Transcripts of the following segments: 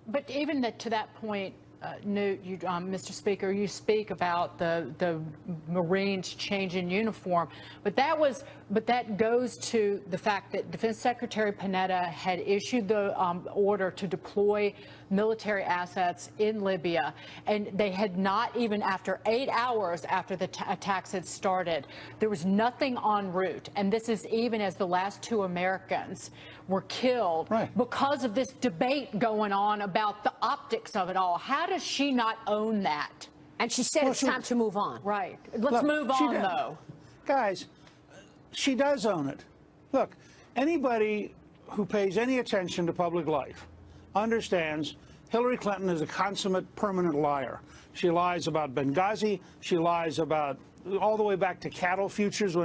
But even to that point, Newt, Mr. Speaker, you speak about the Marines changing uniform, but that goes to the fact that Defense Secretary Panetta had issued the order to deploy military assets in Libya, and they had not, even after 8 hours after the attacks had started, there was nothing en route. And this is even as the last 2 Americans were killed because of this debate going on about the optics of it all. How does she not own that? And she said it's time to move on. Right. Let's move on, though. Guys, she does own it. Look, anybody who pays any attention to public life understands Hillary Clinton is a consummate permanent liar. She lies about Benghazi. She lies about all the way back to cattle futures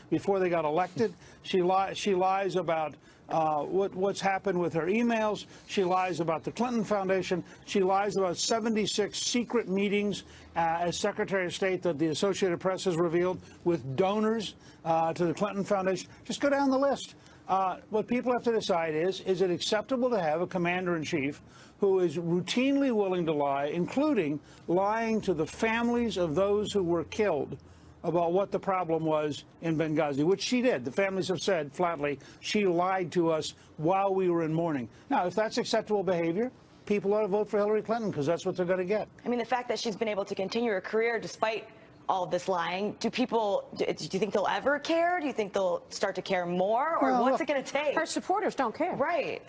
before they got elected. She lies about what's happened with her emails. She lies about the Clinton Foundation. She lies about 76 secret meetings as Secretary of State that the Associated Press has revealed with donors to the Clinton Foundation. Just go down the list. What people have to decide is it acceptable to have a commander-in-chief who is routinely willing to lie, including lying to the families of those who were killed about what the problem was in Benghazi, which she did. The families have said flatly she lied to us while we were in mourning. Now, if that's acceptable behavior, people ought to vote for Hillary Clinton because that's what they're going to get. I mean, the fact that she's been able to continue her career despite all of this lying, do you think they'll ever care? Do you think they'll start to care more? Or what's it going to take? Her supporters don't care. Right.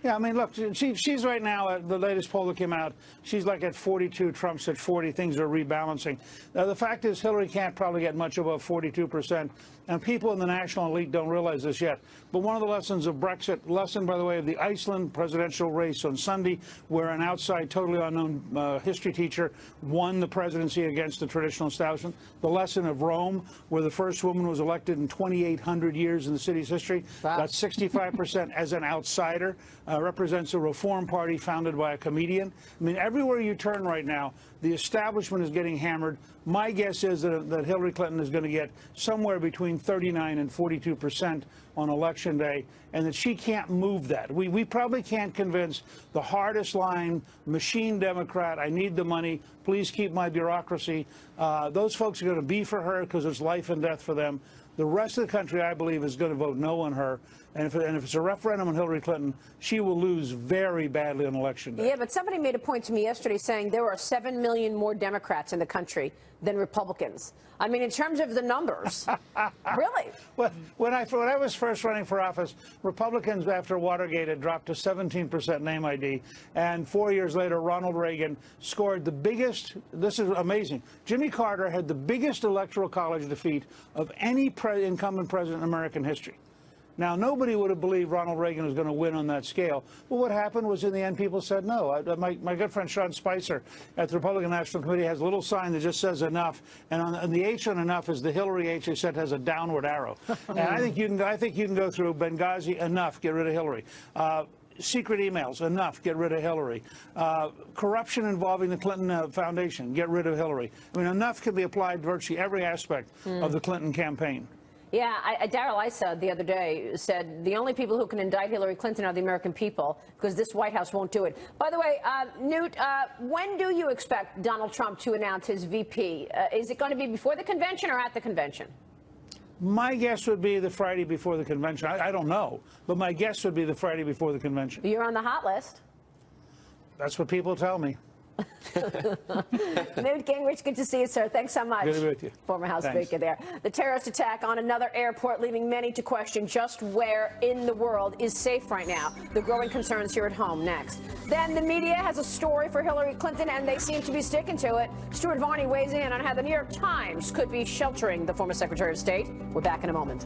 Yeah, I mean, look, she's right now, at the latest poll that came out, she's like at 42, Trump's at 40. Things are rebalancing. Now, the fact is Hillary can't probably get much above 42%, and people in the national elite don't realize this yet. But one of the lessons of Brexit, lesson, by the way, of the Iceland presidential race on Sunday, where an outside, totally unknown history teacher won the presidency against the traditional establishment. The lesson of Rome, where the first woman was elected in 2,800 years in the city's history. Wow. Got 65% as an outsider. Represents a reform party founded by a comedian. I mean, everywhere you turn right now, the establishment is getting hammered. My guess is that Hillary Clinton is going to get somewhere between 39 and 42% on Election Day, and that she can't move that. We probably can't convince the hardest line machine Democrat, I need the money, please keep my bureaucracy. Those folks are going to be for her because it's life and death for them. The rest of the country, I believe, is going to vote no on her. And if it's a referendum on Hillary Clinton, she will lose very badly on Election Day. Yeah, but somebody made a point to me yesterday saying there are 7 million more Democrats in the country than Republicans. I mean, in terms of the numbers, really? Well, when I was first running for office, Republicans, after Watergate, had dropped to 17% name ID. And 4 years later, Ronald Reagan scored the biggest, this is amazing, Jimmy Carter had the biggest electoral college defeat of any incumbent president in American history. Now, nobody would have believed Ronald Reagan was going to win on that scale. But what happened was, in the end, people said no. My good friend Sean Spicer at the Republican National Committee has a little sign that just says enough. And on the H on enough is the Hillary H, they said, has a downward arrow. And I think you can go through Benghazi, enough, get rid of Hillary. Secret emails, enough, get rid of Hillary. Corruption involving the Clinton Foundation, get rid of Hillary. I mean, enough can be applied to virtually every aspect of the Clinton campaign. Yeah, Darrell Issa the other day said the only people who can indict Hillary Clinton are the American people because this White House won't do it. By the way, Newt, when do you expect Donald Trump to announce his VP? Is it going to be before the convention or at the convention? My guess would be the Friday before the convention. I don't know, but my guess would be the Friday before the convention. You're on the hot list. That's what people tell me. Newt Gingrich, good to see you, sir. Thanks so much. Good to be with you. Former House Speaker there. The terrorist attack on another airport leaving many to question just where in the world is safe right now. The growing concerns here at home next. Then the media has a story for Hillary Clinton, and they seem to be sticking to it. Stuart Varney weighs in on how the New York Times could be sheltering the former Secretary of State. We're back in a moment.